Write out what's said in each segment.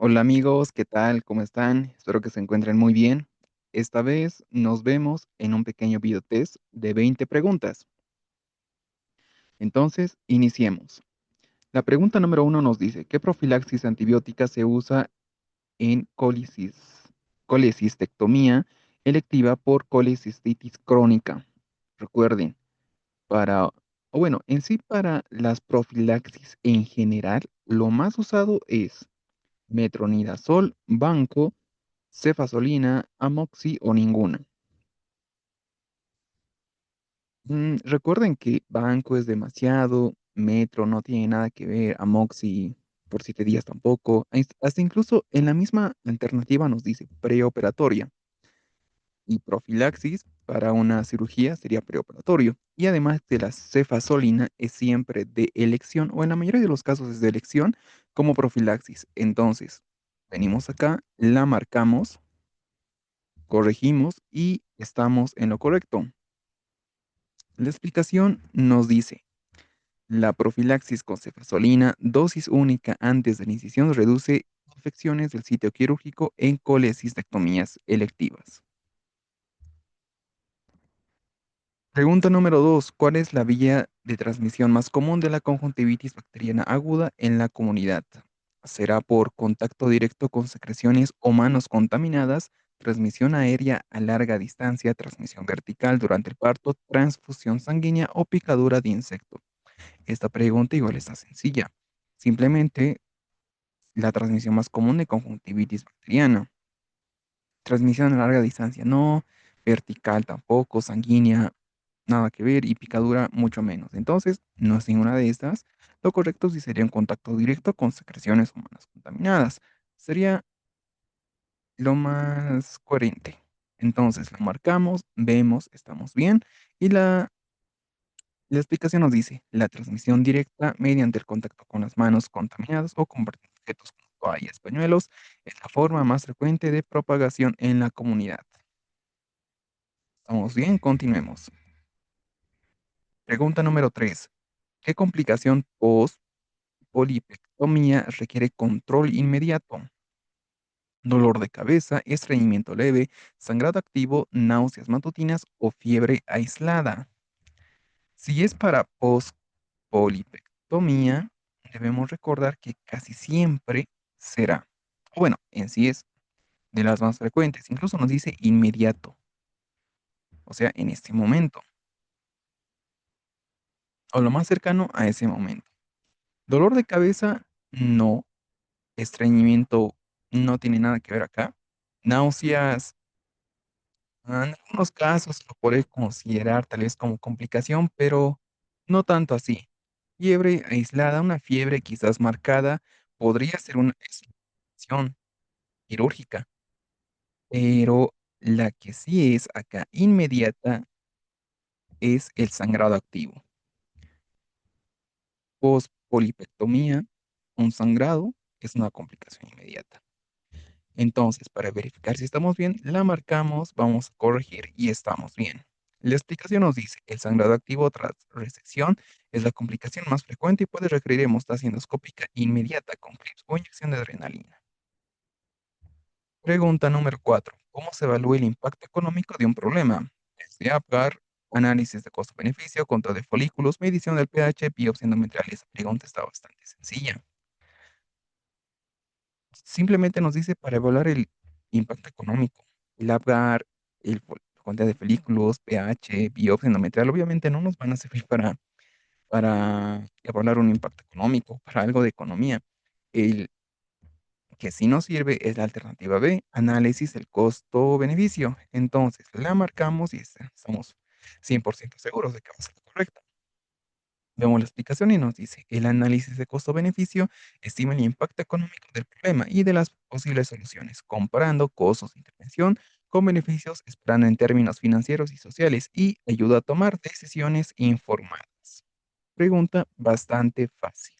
Hola amigos, ¿qué tal? ¿Cómo están? Espero que se encuentren muy bien. Esta vez nos vemos en un pequeño videotest de 20 preguntas. Entonces, iniciemos. La pregunta número uno nos dice, ¿qué profilaxis antibiótica se usa en colecistectomía electiva por colecistitis crónica? Recuerden, en sí para las profilaxis en general, lo más usado es metronidazol, banco, cefazolina, amoxi o ninguna. Recuerden que banco es demasiado, metro no tiene nada que ver, amoxi por 7 días tampoco. Hasta incluso en la misma alternativa nos dice preoperatoria y profilaxis para una cirugía sería preoperatorio. Y además de la cefazolina es siempre de elección o en la mayoría de los casos es de elección como profilaxis. Entonces, venimos acá, la marcamos, corregimos y estamos en lo correcto. La explicación nos dice, la profilaxis con cefazolina, dosis única antes de la incisión, reduce infecciones del sitio quirúrgico en colecistectomías electivas. Pregunta número 2. ¿Cuál es la vía de transmisión más común de la conjuntivitis bacteriana aguda en la comunidad? ¿Será por contacto directo con secreciones o manos contaminadas, transmisión aérea a larga distancia, transmisión vertical durante el parto, transfusión sanguínea o picadura de insecto? Esta pregunta igual está sencilla. Simplemente la transmisión más común de conjuntivitis bacteriana. Transmisión a larga distancia, no. Vertical tampoco, sanguínea, nada que ver. Y picadura, mucho menos. Entonces, no es ninguna de estas. Lo correcto sí sería un contacto directo con secreciones humanas contaminadas. Sería lo más coherente. Entonces, lo marcamos, vemos, estamos bien. Y la explicación nos dice, la transmisión directa mediante el contacto con las manos contaminadas o con objetos como toallas, pañuelos, es la forma más frecuente de propagación en la comunidad. ¿Estamos bien? Continuemos. Pregunta número 3. ¿Qué complicación post-polipectomía requiere control inmediato? Dolor de cabeza, estreñimiento leve, sangrado activo, náuseas matutinas o fiebre aislada. Si es para polipectomía, debemos recordar que casi siempre será, o bueno, en sí es de las más frecuentes, incluso nos dice inmediato, o sea, en este momento, o lo más cercano a ese momento. Dolor de cabeza, no. Estreñimiento, no tiene nada que ver acá. Náuseas, en algunos casos lo puede considerar tal vez como complicación, pero no tanto así. Fiebre aislada, una fiebre quizás marcada, podría ser una explicación quirúrgica, pero la que sí es acá inmediata es el sangrado activo. Pospolipectomía, un sangrado es una complicación inmediata. Entonces, para verificar si estamos bien, la marcamos, vamos a corregir y estamos bien. La explicación nos dice, el sangrado activo tras resección es la complicación más frecuente y puede requerir hemostasia endoscópica inmediata con clips o inyección de adrenalina. Pregunta número 4. ¿Cómo se evalúa el impacto económico de un problema? Desde APGAR, análisis de costo-beneficio, control de folículos, medición del pH, biopsia endometrial. Esa pregunta está bastante sencilla. Simplemente nos dice para evaluar el impacto económico. El APGAR, la cantidad de folículos, pH, biopsia endometrial, obviamente no nos van a servir para evaluar un impacto económico, para algo de economía. El que sí nos sirve es la alternativa B, análisis del costo-beneficio. Entonces, la marcamos y estamos 100% seguros de que va a ser la correcta. Vemos la explicación y nos dice, el análisis de costo-beneficio estima el impacto económico del problema y de las posibles soluciones, comparando costos de intervención con beneficios, esperando en términos financieros y sociales y ayuda a tomar decisiones informadas. Pregunta bastante fácil.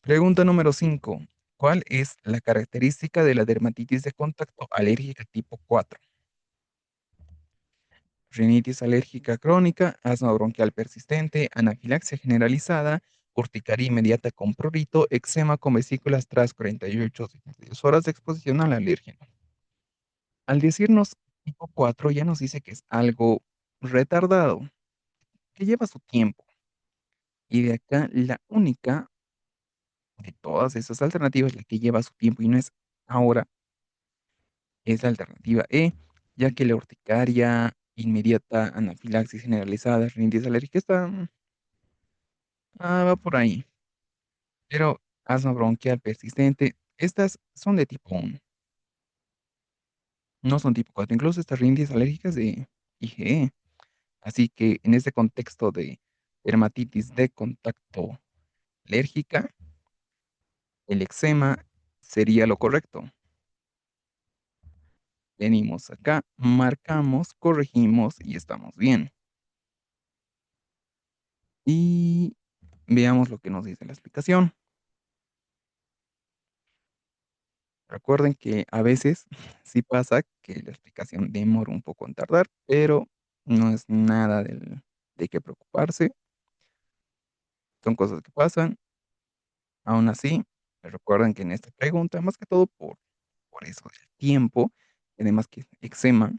Pregunta número 5. ¿Cuál es la característica de la dermatitis de contacto alérgica tipo 4? Rinitis alérgica crónica, asma bronquial persistente, anafilaxia generalizada urticaria inmediata con prurito, eczema con vesículas tras 48 a 72 horas de exposición al alérgeno. Al decirnos tipo 4 ya nos dice que es algo retardado, que lleva su tiempo. Y de acá la única de todas esas alternativas, la que lleva su tiempo y no es ahora, es la alternativa E, ya que la urticaria inmediata, anafilaxis generalizada, rinitis alérgica está, va por ahí. Pero asma bronquial persistente, estas son de tipo 1, no son tipo 4. Incluso estas rinitis alérgicas de IgE. Así que en este contexto de dermatitis de contacto alérgica, el eczema sería lo correcto. Venimos acá, marcamos, corregimos y estamos bien. Y veamos lo que nos dice la explicación. Recuerden que a veces sí pasa que la explicación demora un poco en tardar, pero no es nada de qué preocuparse. Son cosas que pasan. Aún así, recuerden que en esta pregunta, más que todo por eso del tiempo, y además que eczema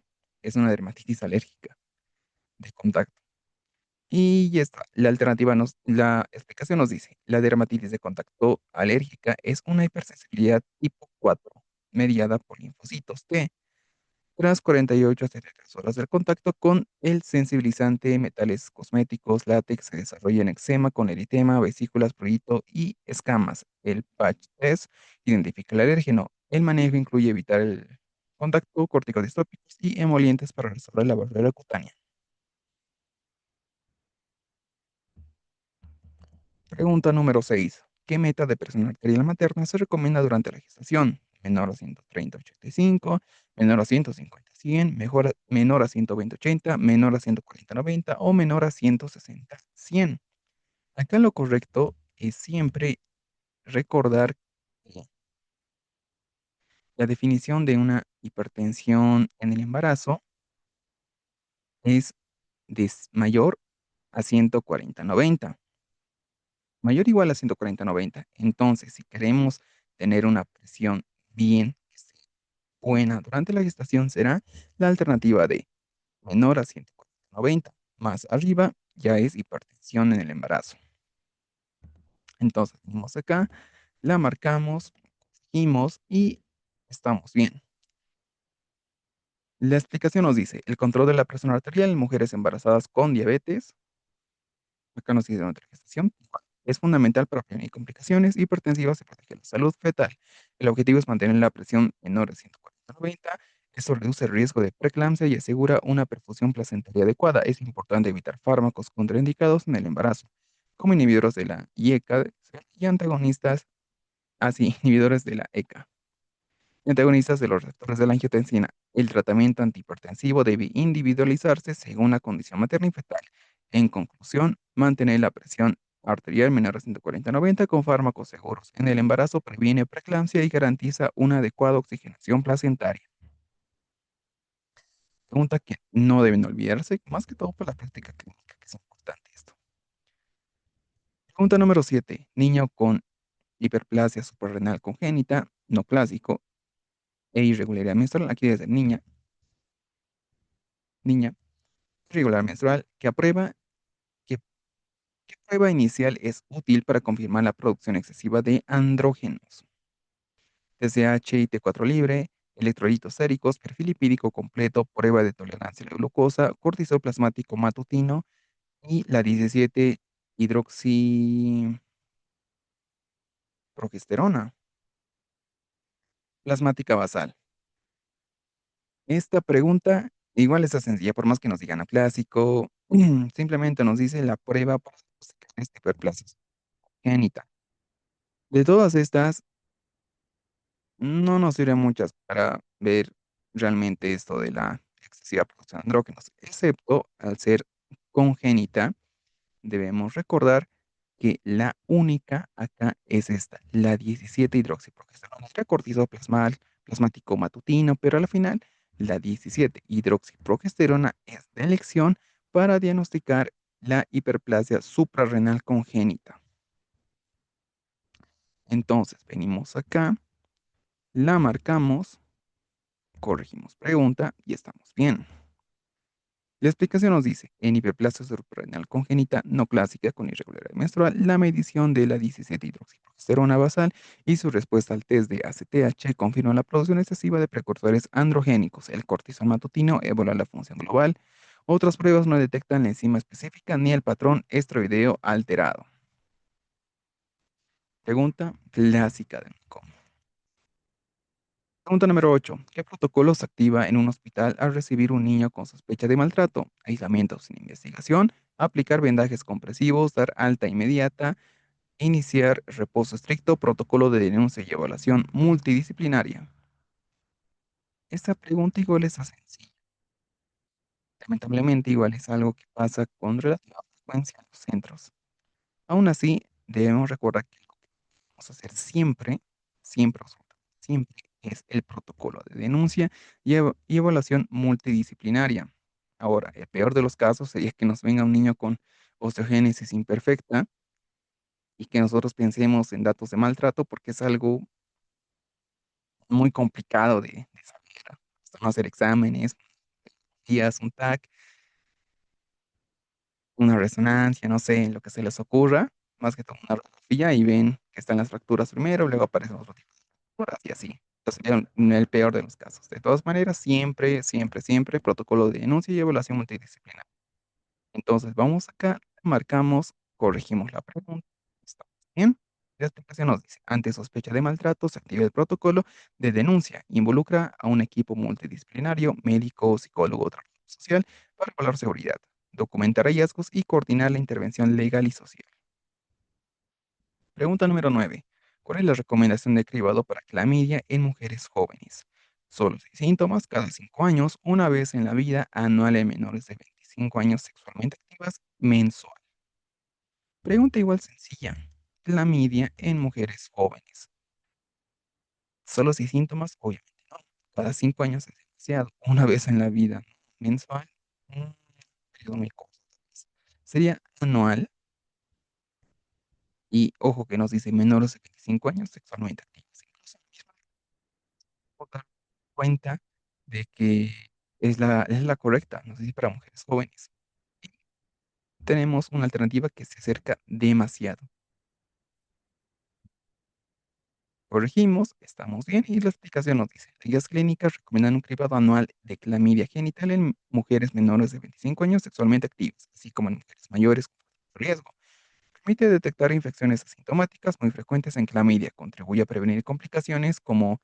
es una dermatitis alérgica de contacto. Y ya está. La explicación nos dice, la dermatitis de contacto alérgica es una hipersensibilidad tipo 4 mediada por linfocitos T, tras 48 a 72 horas del contacto con el sensibilizante, metales cosméticos, látex, se desarrolla en eczema con eritema, vesículas, prurito y escamas. El patch test identifica el alérgeno. El manejo incluye evitar el contacto, corticodistópicos y emolientes para restaurar la barrera cutánea. Pregunta número 6. ¿Qué meta de presión arterial materna se recomienda durante la gestación? Menor a 130/85, menor a 150/100, menor a 120/80, menor a 140/90 o menor a 160/100. Acá lo correcto es siempre recordar que la definición de una hipertensión en el embarazo es mayor a 140/90. Mayor o igual a 140/90. Entonces, si queremos tener una presión bien, que esté buena durante la gestación, será la alternativa de menor a 140/90. Más arriba ya es hipertensión en el embarazo. Entonces, venimos acá, la marcamos, seguimos y estamos bien. La explicación nos dice, el control de la presión arterial en mujeres embarazadas con diabetes. Acá nos dice durante la gestación. Es fundamental para prevenir complicaciones hipertensivas y proteger la salud fetal. El objetivo es mantener la presión menor de 140/90. Esto reduce el riesgo de preeclampsia y asegura una perfusión placentaria adecuada. Es importante evitar fármacos contraindicados en el embarazo, como inhibidores de la IECA y antagonistas, inhibidores de la ECA y antagonistas de los receptores de la angiotensina. El tratamiento antihipertensivo debe individualizarse según la condición materna y fetal. En conclusión, mantener la presión arterial menor a 140/90 con fármacos seguros en el embarazo previene preeclampsia y garantiza una adecuada oxigenación placentaria. Pregunta que no deben olvidarse, más que todo por la práctica clínica, que es importante esto. Pregunta número 7. Niño con hiperplasia suprarrenal congénita, no clásico, e irregularidad menstrual, aquí desde niña, irregular menstrual, ¿qué, qué prueba inicial es útil para confirmar la producción excesiva de andrógenos? TSH y T4 libre, electrolitos séricos, perfil lipídico completo, prueba de tolerancia a la glucosa, cortisol plasmático matutino y la 17 hidroxiprogesterona plasmática basal. Esta pregunta igual está sencilla, por más que nos digan a clásico, simplemente nos dice la prueba para diagnosticar esta hiperplasia congénita. De todas estas, no nos sirven muchas para ver realmente esto de la excesiva producción de andrógenos, excepto al ser congénita, debemos recordar que la única acá es esta, la 17 hidroxiprogesterona, el cortisol plasmático matutino, pero al final la 17 hidroxiprogesterona es de elección para diagnosticar la hiperplasia suprarrenal congénita. Entonces, venimos acá, la marcamos, corregimos pregunta y estamos bien. La explicación nos dice, en hiperplasia suprarrenal congénita no clásica con irregularidad menstrual, la medición de la 17-hidroxiprogesterona basal y su respuesta al test de ACTH confirma la producción excesiva de precursores androgénicos. El cortisol matutino evalúa la función global. Otras pruebas no detectan la enzima específica ni el patrón estroideo alterado. Pregunta clásica del coma. Pregunta número 8. ¿Qué protocolo se activa en un hospital al recibir un niño con sospecha de maltrato? Aislamiento sin investigación, aplicar vendajes compresivos, dar alta inmediata, iniciar reposo estricto, protocolo de denuncia y evaluación multidisciplinaria. Esta pregunta igual es sencilla. Lamentablemente igual es algo que pasa con relativa frecuencia en los centros. Aún así, debemos recordar que vamos a hacer siempre, siempre, absolutamente siempre, es el protocolo de denuncia y evaluación multidisciplinaria. Ahora, el peor de los casos sería que nos venga un niño con osteogénesis imperfecta y que nosotros pensemos en datos de maltrato porque es algo muy complicado de saber. Hasta no hacer exámenes, días, un TAC, una resonancia, no sé, lo que se les ocurra, más que todo una radiografía y ven que están las fracturas primero, luego aparecen otro tipo de fracturas y así. Entonces, en el peor de los casos. De todas maneras, siempre, siempre, siempre protocolo de denuncia y evaluación multidisciplinar. Entonces, vamos acá, marcamos, corregimos la pregunta. ¿Estamos bien? La explicación nos dice, ante sospecha de maltrato, se activa el protocolo de denuncia. Involucra a un equipo multidisciplinario, médico, psicólogo, trabajador social, para evaluar seguridad, documentar hallazgos y coordinar la intervención legal y social. Pregunta número 9. ¿Cuál es la recomendación de cribado para clamidia en mujeres jóvenes? Solo 6 síntomas cada 5 años, una vez en la vida, anual en menores de 25 años sexualmente activas, mensual. Pregunta igual sencilla. Clamidia en mujeres jóvenes. Solo 6 síntomas, obviamente no. Cada 5 años es demasiado. Una vez en la vida, mensual, mm, periodo muy corto. Sería anual y ojo que nos dice menores de 25 años sexualmente activos. Incluso mismo dar cuenta de que es la correcta, no sé si para mujeres jóvenes. Y tenemos una alternativa que se acerca demasiado. Corregimos, estamos bien y la explicación nos dice, las guías clínicas recomiendan un cribado anual de clamidia genital en mujeres menores de 25 años sexualmente activas, así como en mujeres mayores con riesgo. Permite detectar infecciones asintomáticas muy frecuentes en clamidia, contribuye a prevenir complicaciones como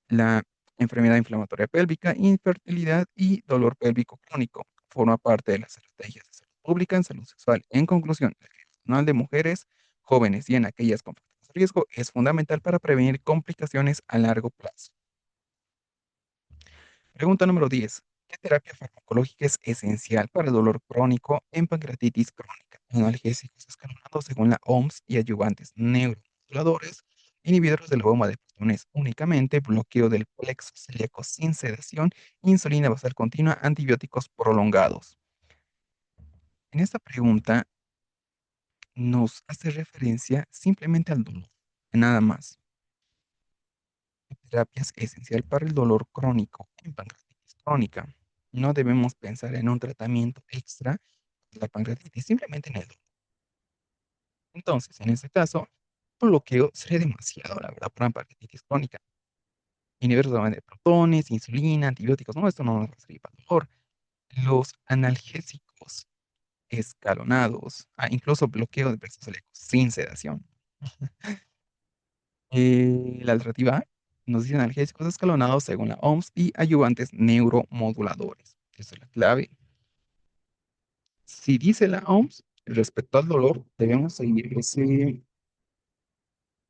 la enfermedad inflamatoria pélvica, infertilidad y dolor pélvico crónico. Forma parte de las estrategias de salud pública en salud sexual. En conclusión, el personal de mujeres jóvenes y en aquellas con factores de riesgo es fundamental para prevenir complicaciones a largo plazo. Pregunta número 10. ¿Qué terapia farmacológica es esencial para el dolor crónico en pancreatitis crónica? Analgésicos escalonados según la OMS y ayudantes neuromoduladores, inhibidores de la bomba de protones únicamente, bloqueo del plexo celíaco sin sedación, insulina basal continua, antibióticos prolongados. En esta pregunta nos hace referencia simplemente al dolor, nada más. La terapia es esencial para el dolor crónico en pancreatitis crónica. No debemos pensar en un tratamiento extra de la pancreatitis, simplemente en el dolor. Entonces, en este caso, un bloqueo sería demasiado, la verdad, para una pancreatitis crónica. Inhibidores de protones, insulina, antibióticos, no, esto no nos va a servir para el dolor. Los analgésicos escalonados, incluso bloqueo de plexo celíaco sin sedación. La alternativa A nos dice analgésicos escalonados según la OMS y ayudantes neuromoduladores. Esa es la clave. Si dice la OMS, respecto al dolor, debemos seguir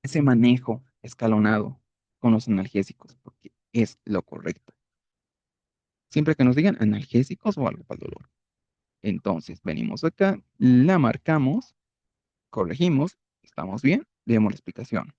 ese manejo escalonado con los analgésicos, porque es lo correcto. Siempre que nos digan analgésicos o algo para el dolor. Entonces, venimos acá, la marcamos, corregimos, estamos bien, leemos la explicación.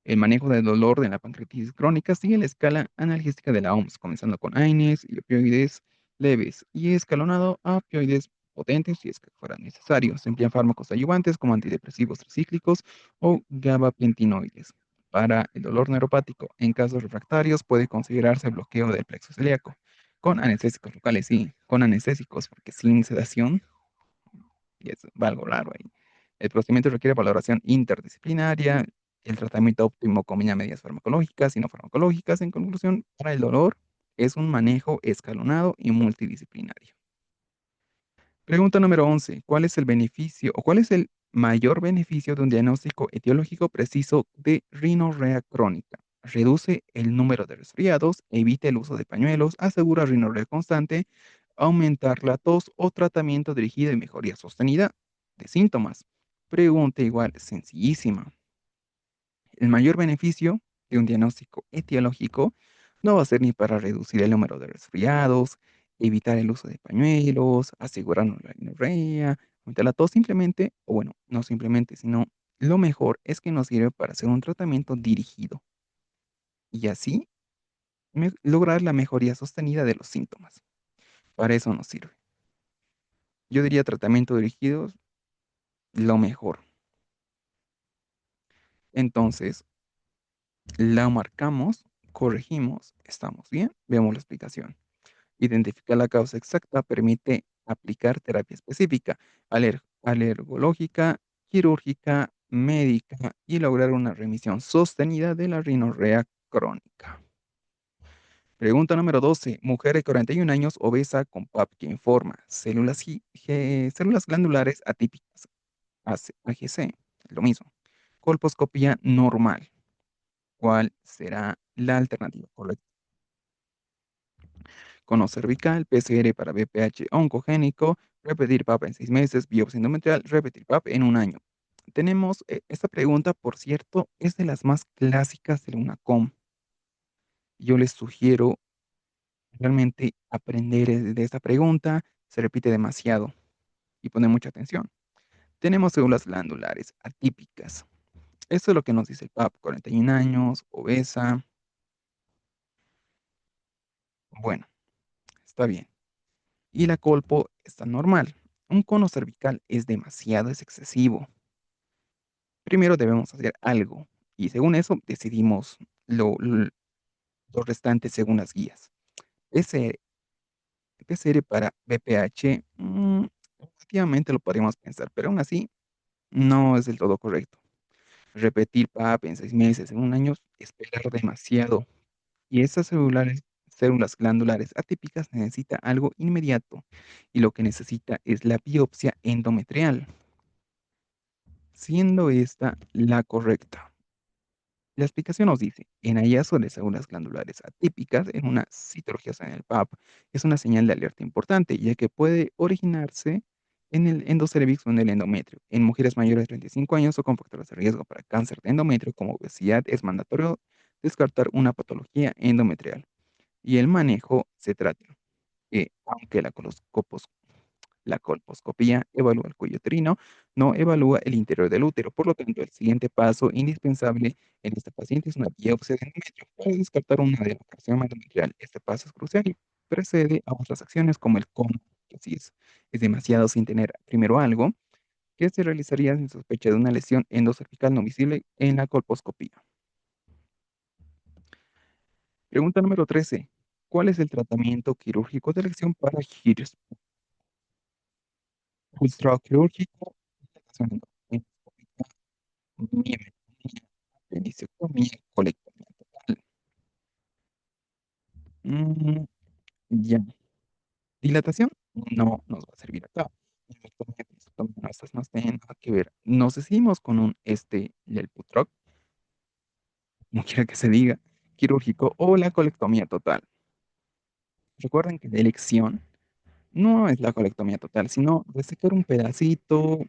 El manejo del dolor de la pancreatitis crónica sigue la escala analgésica de la OMS, comenzando con AINES y opioides leves y escalonado a opioides potentes si es que fuera necesario. Se emplean fármacos ayudantes como antidepresivos tricíclicos o gabapentinoides. Para el dolor neuropático en casos refractarios puede considerarse bloqueo del plexo celíaco. Con anestésicos locales, sí, con anestésicos, porque sin sedación, y es algo raro ahí. El procedimiento requiere valoración interdisciplinaria. El tratamiento óptimo combina medidas farmacológicas y no farmacológicas. En conclusión, para el dolor es un manejo escalonado y multidisciplinario. Pregunta número 11. ¿Cuál es el beneficio o cuál es el mayor beneficio de un diagnóstico etiológico preciso de rinorrea crónica? Reduce el número de resfriados, evita el uso de pañuelos, asegura rinorrea constante, aumentar la tos o tratamiento dirigido y mejoría sostenida de síntomas. Pregunta igual sencillísima. El mayor beneficio de un diagnóstico etiológico no va a ser ni para reducir el número de resfriados, evitar el uso de pañuelos, asegurarnos la rinorrea, aumentar la tos, simplemente, o bueno, no simplemente, sino lo mejor es que nos sirve para hacer un tratamiento dirigido y así lograr la mejoría sostenida de los síntomas. Para eso nos sirve. Yo diría tratamiento dirigido, lo mejor. Entonces, la marcamos, corregimos, estamos bien, vemos la explicación. Identificar la causa exacta permite aplicar terapia específica, alergológica, quirúrgica, médica y lograr una remisión sostenida de la rinorrea crónica. Pregunta número 12. Mujer de 41 años obesa con PAP que informa células glandulares atípicas, AGC, lo mismo. Colposcopía normal. ¿Cuál será la alternativa correcta? Cono cervical, PCR para BPH oncogénico, repetir PAP en 6 meses, biopsia endometrial, repetir PAP en un año. Tenemos, esta pregunta, por cierto, es de las más clásicas de la UNACOM. Yo les sugiero realmente aprender de esta pregunta, se repite demasiado y poner mucha atención. Tenemos células glandulares atípicas. Esto es lo que nos dice el PAP, 41 años, obesa. Bueno, está bien. Y la colpo está normal. Un cono cervical es demasiado, es excesivo. Primero debemos hacer algo y según eso decidimos lo restante según las guías. PCR, PCR para BPH, relativamente lo podríamos pensar, pero aún así no es del todo correcto. Repetir PAP en 6 meses, en un año, esperar demasiado. Y esas células glandulares atípicas necesita algo inmediato y lo que necesita es la biopsia endometrial, siendo esta la correcta. La explicación nos dice, en hallazgo de células glandulares atípicas en una citología en el PAP es una señal de alerta importante, ya que puede originarse en el endocervix o en el endometrio. En mujeres mayores de 35 años o con factores de riesgo para cáncer de endometrio como obesidad es mandatorio descartar una patología endometrial. Y el manejo se trata que, aunque la colposcopía evalúa el cuello uterino, no evalúa el interior del útero. Por lo tanto, el siguiente paso indispensable en esta paciente es una biopsia de endometrio para descartar una de la carcinoma endometrial. Este paso es crucial y precede a otras acciones como el cómo, que así es demasiado sin tener primero algo que se realizaría sin sospecha de una lesión endocervical no visible en la colposcopía. Pregunta número 13. ¿Cuál es el tratamiento quirúrgico de elección para Hirschsprung? Ultrasonido quirúrgico, dilatación endoscópica, miometría, apendicectomía, colectomía total. Mm, ya. Dilatación no nos va a servir acá. Miometría, apendicectomía, no, estas no tienen nada que ver. Nos decidimos con un Lelbutrol, como quiera que se diga, quirúrgico o la colectomía total. Recuerden que la elección no es la colectomía total, sino resecar un pedacito.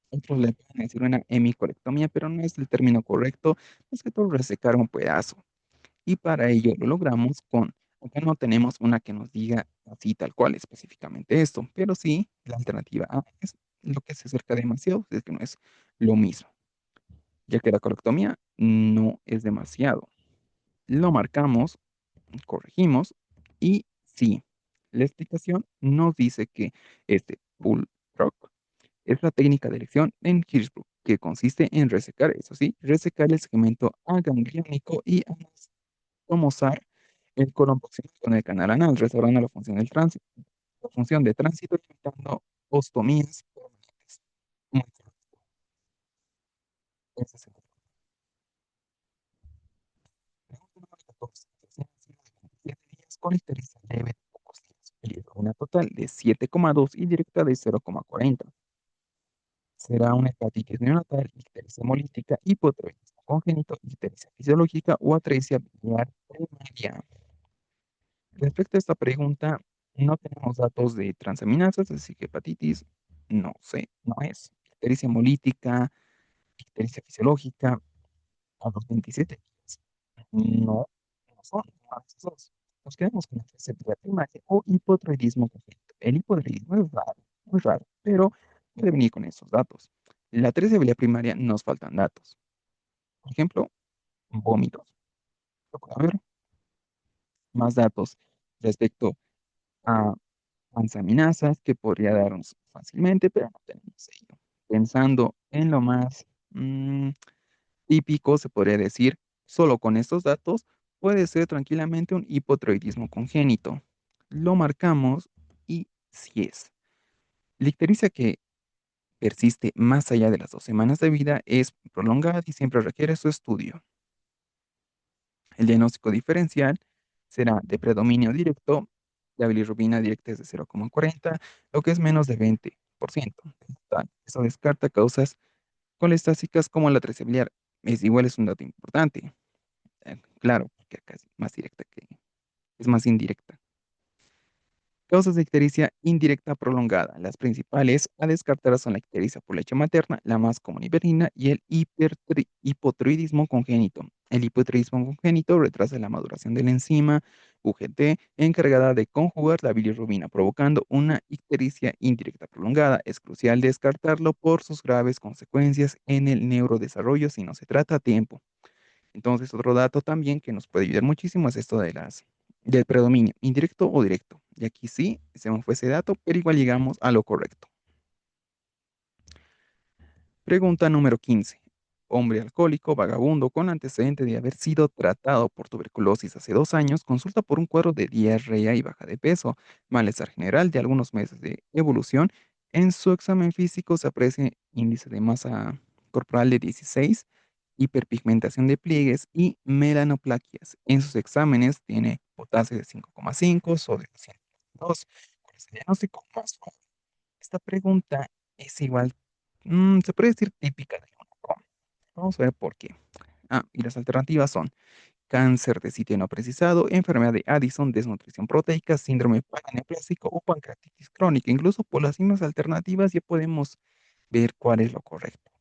Otros le pueden decir una hemicolectomía, pero no es el término correcto. Es que todo resecar un pedazo. Y para ello lo logramos acá no tenemos una que nos diga así tal cual específicamente esto, pero sí la alternativa A es lo que se acerca demasiado, es que no es lo mismo, ya que la colectomía no es demasiado. Lo marcamos, corregimos y sí, la explicación nos dice que este pull rock es la técnica de elección en Hirschsprung. que consiste en resecar, eso sí, resecar el segmento agangliónico y anastomosar el colon proximal con el canal anal, restaurando la función del tránsito, la función de tránsito, evitando ostomías permanentes. Muy correcto. Ese es el pregunta número 14. Tercera fila de 27 días con ictericia leve de pocos días. Peligro, una total de 7,2 y directa de 0,40. Será una hepatitis neonatal, ictericia hemolítica, hipotiroidismo congénito, ictericia fisiológica o atresia biliar primaria. Respecto a esta pregunta, no tenemos datos de transaminasas, así que hepatitis, no sé, no es. Ictericia hemolítica, ictericia fisiológica, a los 27 días. No, no son, no esos dos. Nos quedamos con la atresia primaria o hipotiroidismo congénito. El hipotiroidismo es raro, muy raro, pero puede venir con esos datos. La atresia primaria nos faltan datos. Por ejemplo, vómitos. Lo puedo ver. Más datos respecto a transaminasas que podría darnos fácilmente, pero no tenemos ello. Pensando en lo más típico, se podría decir, solo con estos datos, puede ser tranquilamente un hipotiroidismo congénito. Lo marcamos y si es. La ictericia que persiste más allá de las 2 semanas de vida es prolongada y siempre requiere su estudio. El diagnóstico diferencial será de predominio directo, la bilirrubina directa es de 0,40, lo que es menos de 20%. Total. Eso descarta causas colestásicas como la atresia biliar. Es un dato importante. Claro, porque acá es más directa es más indirecta. Causas de ictericia indirecta prolongada. Las principales a descartar son la ictericia por leche materna, la más común iberina, y el hipotiroidismo congénito. El hipotiroidismo congénito retrasa la maduración de la enzima UGT encargada de conjugar la bilirrubina, provocando una ictericia indirecta prolongada. Es crucial descartarlo por sus graves consecuencias en el neurodesarrollo si no se trata a tiempo. Entonces, otro dato también que nos puede ayudar muchísimo es esto del predominio, indirecto o directo. Y aquí sí, se me fue ese dato, pero igual llegamos a lo correcto. Pregunta número 15. Hombre alcohólico, vagabundo, con antecedente de haber sido tratado por tuberculosis hace 2 años, consulta por un cuadro de diarrea y baja de peso, malestar general de algunos meses de evolución. En su examen físico se aprecia índice de masa corporal de 16, hiperpigmentación de pliegues y melanoplaquias. En sus exámenes tiene potasio de 5,5, sodio de 102. ¿Cuál es el diagnóstico más suave? Esta pregunta es igual, se puede decir típica de una broma. Vamos a ver por qué. Y las alternativas son cáncer de sitio no precisado, enfermedad de Addison, desnutrición proteica, síndrome paraneoplásico o pancreatitis crónica. Incluso por las mismas alternativas ya podemos ver cuál es lo correcto.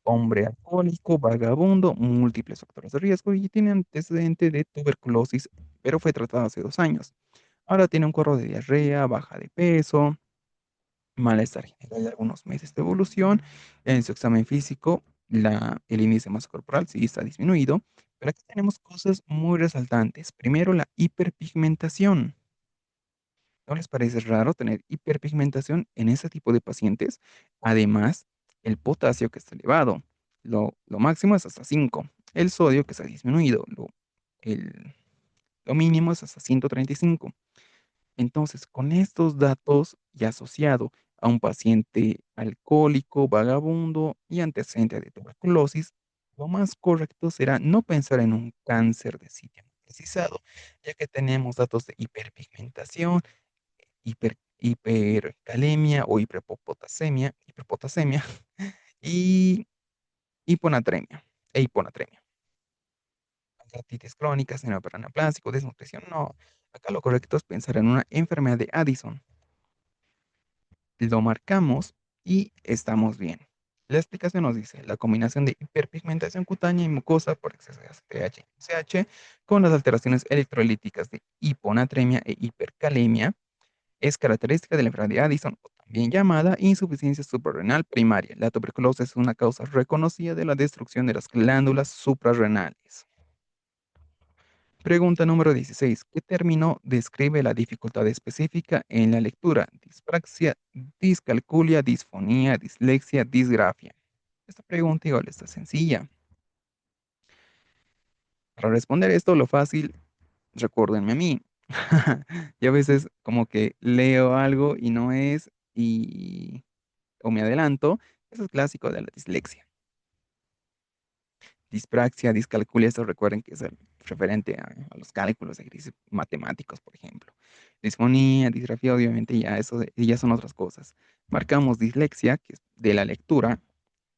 Hombre alcohólico, vagabundo, múltiples factores de riesgo y tiene antecedente de tuberculosis, pero fue tratado hace 2 años. Ahora tiene un cuadro de diarrea, baja de peso, malestar general de algunos meses de evolución. En su examen físico, el índice de masa corporal sí está disminuido, pero aquí tenemos cosas muy resaltantes. Primero, la hiperpigmentación. ¿No les parece raro tener hiperpigmentación en ese tipo de pacientes? Además, el potasio que está elevado. Lo máximo es hasta 5. El sodio que está disminuido. El, lo mínimo es hasta 135. Entonces, con estos datos y asociado a un paciente alcohólico, vagabundo y antecedente de tuberculosis, lo más correcto será no pensar en un cáncer de sitio no precisado, ya que tenemos datos de hiperpigmentación, hipercalemia o hiperpotasemia y hiponatremia hiponatremia. Pancreatitis crónica, síndrome paraneoplásico, desnutrición, no. Acá lo correcto es pensar en una enfermedad de Addison. Lo marcamos y estamos bien. La explicación nos dice, la combinación de hiperpigmentación cutánea y mucosa por exceso de ACTH y CH con las alteraciones electrolíticas de hiponatremia e hipercalemia es característica de la enfermedad de Addison, o también llamada insuficiencia suprarrenal primaria. La tuberculosis es una causa reconocida de la destrucción de las glándulas suprarrenales. Pregunta número 16. ¿Qué término describe la dificultad específica en la lectura? Dispraxia, discalculia, disfonía, dislexia, disgrafia. Esta pregunta igual está sencilla. Para responder esto, lo fácil, recuérdenme a mí. Yo a veces como que leo algo y no es, o me adelanto. Eso es clásico de la dislexia. Dispraxia, discalculia, esto recuerden que es el referente a los cálculos, ejercicios matemáticos, por ejemplo. Disfonía, disgrafía, obviamente ya son otras cosas. Marcamos dislexia, que es de la lectura,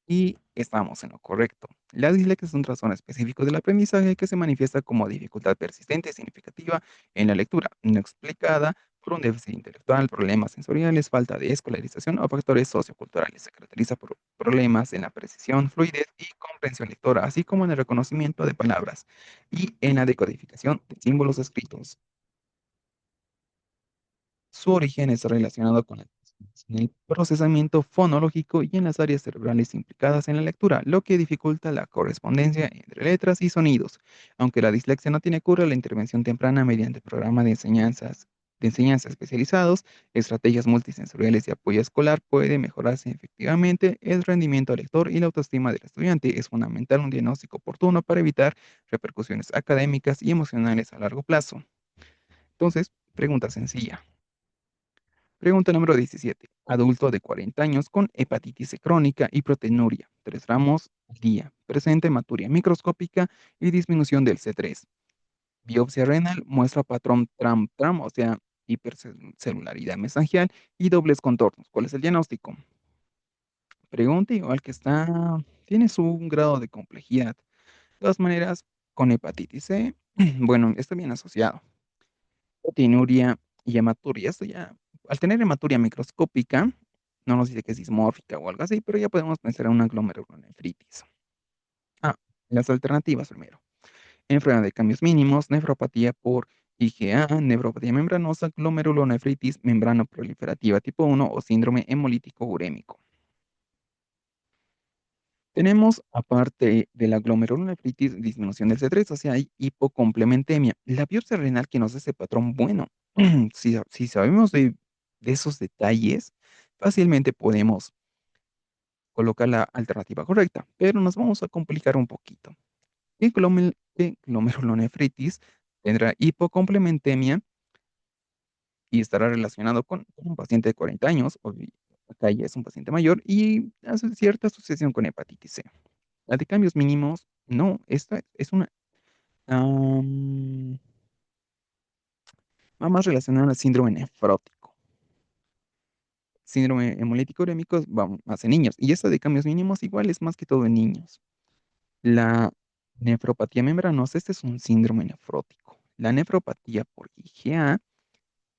y estamos en lo correcto. La dislexia es un trastorno específico del aprendizaje que se manifiesta como dificultad persistente y significativa en la lectura, no explicada por un déficit intelectual, problemas sensoriales, falta de escolarización o factores socioculturales. Se caracteriza por problemas en la precisión, fluidez y comprensión lectora, así como en el reconocimiento de palabras y en la decodificación de símbolos escritos. Su origen está relacionado con en el procesamiento fonológico y en las áreas cerebrales implicadas en la lectura, lo que dificulta la correspondencia entre letras y sonidos. Aunque la dislexia no tiene cura, la intervención temprana mediante programas de enseñanza especializados, estrategias multisensoriales y apoyo escolar puede mejorarse efectivamente el rendimiento del lector y la autoestima del estudiante. Es fundamental un diagnóstico oportuno para evitar repercusiones académicas y emocionales a largo plazo. Entonces, pregunta sencilla. Pregunta número 17. Adulto de 40 años con hepatitis C crónica y proteinuria, 3 gramos al día. Presenta hematuria microscópica y disminución del C3. Biopsia renal muestra patrón TRAM-TRAM, o sea, hipercelularidad mesangial y dobles contornos. ¿Cuál es el diagnóstico? Pregunta igual que tiene su grado de complejidad. De todas maneras, con hepatitis C, bueno, está bien asociado. Proteinuria y hematuria. Esto ya, al tener hematuria microscópica, no nos dice que es dismórfica o algo así, pero ya podemos pensar en una glomerulonefritis. Ah, las alternativas primero. Enfermedad de cambios mínimos, nefropatía por IgA, nefropatía membranosa, glomerulonefritis membrano proliferativa tipo 1 o síndrome hemolítico urémico. Tenemos, aparte de la glomerulonefritis, disminución del C3, o sea, hay hipocomplementemia. La biopsia renal que nos da ese patrón, bueno, si sabemos de esos detalles, fácilmente podemos colocar la alternativa correcta, pero nos vamos a complicar un poquito. ¿Qué glomerulonefritis tendrá hipocomplementemia y estará relacionado con un paciente de 40 años, acá ya es un paciente mayor, y hace cierta asociación con hepatitis C? La de cambios mínimos, no, esta es una, va más relacionada al síndrome nefrótico. Síndrome hemolítico urémico va más en niños, y esta de cambios mínimos igual es más que todo en niños. La nefropatía membranosa, este es un síndrome nefrótico. La nefropatía por IgA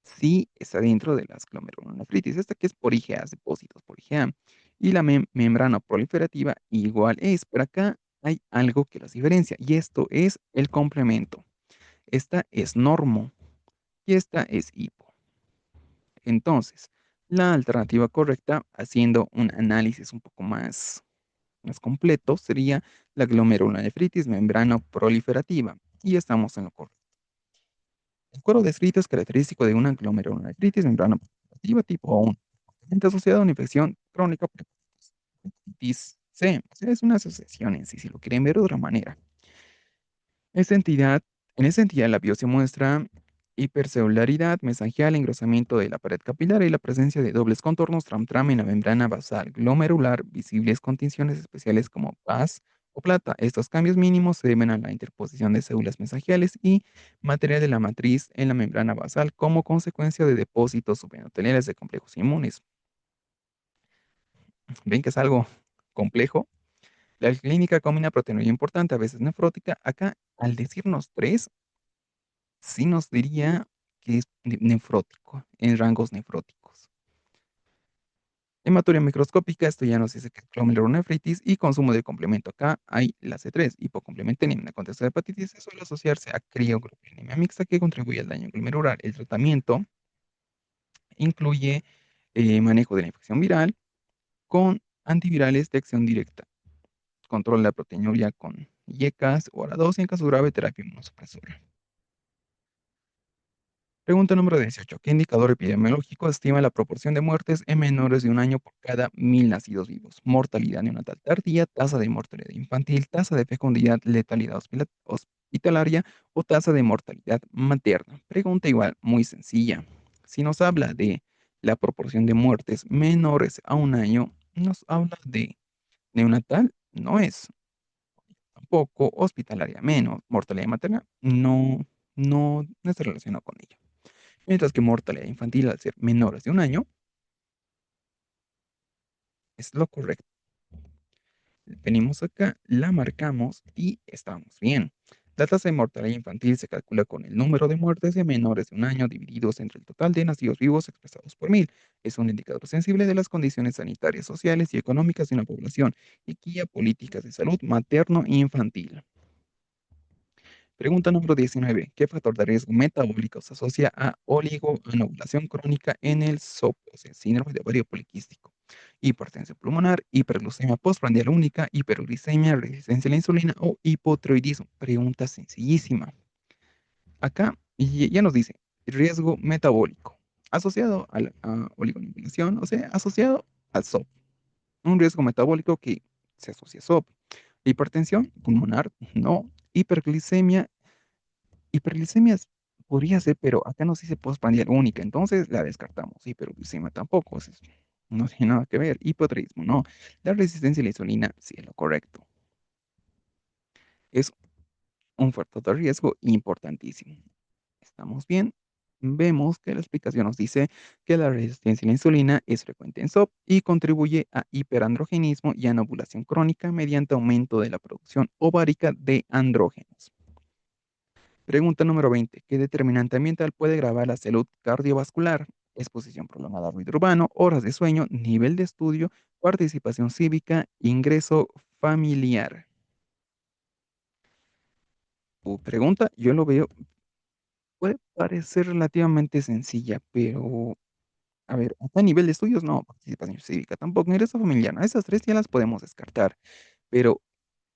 sí está dentro de las glomerulonefritis, esta que es por IgA, depósitos por IgA. Y la membrana proliferativa igual es, pero acá hay algo que las diferencia, y esto es el complemento. Esta es normo y esta es hipo. Entonces, la alternativa correcta, haciendo un análisis un poco más completo, sería la glomerulonefritis membrana proliferativa. Y estamos en lo correcto. El cuadro descrito es característico de una glomerulonefritis membrana proliferativa tipo 1, asociada a una infección crónica por hepatitis C. O sea, es una asociación en sí, si lo quieren ver de otra manera. Esta entidad, en esta entidad la biopsia muestra hipercelularidad mesangial, engrosamiento de la pared capilar y la presencia de dobles contornos tram-tram en la membrana basal glomerular, visibles con tinciones especiales como paz o plata. Estos cambios mínimos se deben a la interposición de células mesangiales y material de la matriz en la membrana basal como consecuencia de depósitos subendoteliales de complejos inmunes. ¿Ven que es algo complejo? La clínica combina proteinuria importante, a veces nefrótica. Acá, al decirnos 3, sí nos diría que es nefrótico, en rangos nefróticos. Hematuria microscópica, esto ya nos dice que es glomerulonefritis y consumo de complemento. Acá hay la C3, hipocomplementemia. En el contexto de hepatitis C suele asociarse a crioglobulinemia mixta que contribuye al daño glomerular. El tratamiento incluye manejo de la infección viral con antivirales de acción directa, control de la proteinuria con IECAS o a la 2 y en caso grave terapia inmunosupresora. Pregunta número 18. ¿Qué indicador epidemiológico estima la proporción de muertes en menores de un año por cada 1.000 nacidos vivos? Mortalidad neonatal tardía, tasa de mortalidad infantil, tasa de fecundidad, letalidad hospitalaria o tasa de mortalidad materna. Pregunta igual, muy sencilla. Si nos habla de la proporción de muertes menores a un año, nos habla de neonatal, no es tampoco, hospitalaria menos, mortalidad materna, no está relacionado con ella. Mientras que mortalidad infantil, al ser menores de un año, es lo correcto. Venimos acá, la marcamos y estamos bien. La tasa de mortalidad infantil se calcula con el número de muertes de menores de un año divididos entre el total de nacidos vivos expresados por 1.000. Es un indicador sensible de las condiciones sanitarias, sociales y económicas de una población y guía políticas de salud materno e infantil. Pregunta número 19. ¿Qué factor de riesgo metabólico se asocia a oligoanobulación crónica en el SOP, o sea, síndrome de ovario poliquístico? Hipertensión pulmonar, hiperglucemia postprandial única, hiperglicemia, resistencia a la insulina o hipotiroidismo. Pregunta sencillísima. Acá ya nos dice riesgo metabólico asociado a la oligoanobulación, o sea, asociado al SOP. Un riesgo metabólico que se asocia a SOP. Hipertensión pulmonar, no. Hiperglicemia. Hiperglicemias podría ser, pero acá nos dice postprandial única, entonces la descartamos. Hiperglicemia tampoco, no tiene nada que ver. Hipotiroidismo, no. La resistencia a la insulina, sí es lo correcto. Es un factor de riesgo importantísimo. ¿Estamos bien? Vemos que la explicación nos dice que la resistencia a la insulina es frecuente en SOP y contribuye a hiperandrogenismo y anovulación crónica mediante aumento de la producción ovárica de andrógenos. Pregunta número 20. ¿Qué determinante ambiental puede agravar la salud cardiovascular? Exposición prolongada a ruido urbano, horas de sueño, nivel de estudio, participación cívica, ingreso familiar. Tu pregunta, yo lo veo, puede parecer relativamente sencilla, pero a ver, acá a nivel de estudios no, participación cívica tampoco, ingreso familiar, no, esas tres ya las podemos descartar, pero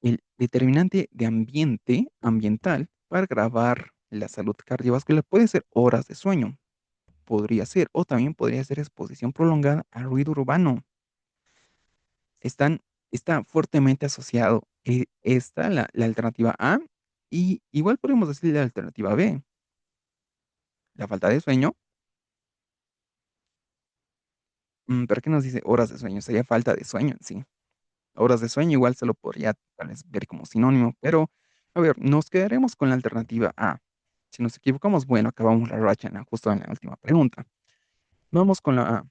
el determinante de ambiental para agravar la salud cardiovascular puede ser horas de sueño. Podría ser, o también podría ser exposición prolongada al ruido urbano. Están está fuertemente asociado, está la alternativa A, y igual podemos decir la alternativa B. La falta de sueño, ¿pero qué nos dice horas de sueño? Sería falta de sueño en sí. Horas de sueño igual se lo podría tal vez ver como sinónimo, pero, a ver, nos quedaremos con la alternativa A. Si nos equivocamos, bueno, acabamos la racha justo en la última pregunta. Vamos con la A.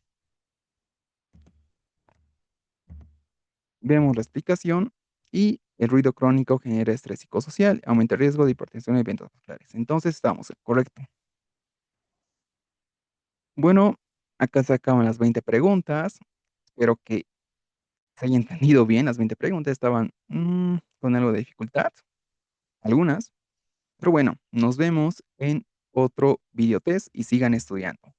Vemos la explicación y el ruido crónico genera estrés psicosocial, aumenta el riesgo de hipertensión y eventos vasculares. Entonces estamos en correcto. Bueno, acá se acaban las 20 preguntas. Espero que se haya entendido bien. Las 20 preguntas estaban con algo de dificultad, algunas. Pero bueno, nos vemos en otro video test y sigan estudiando.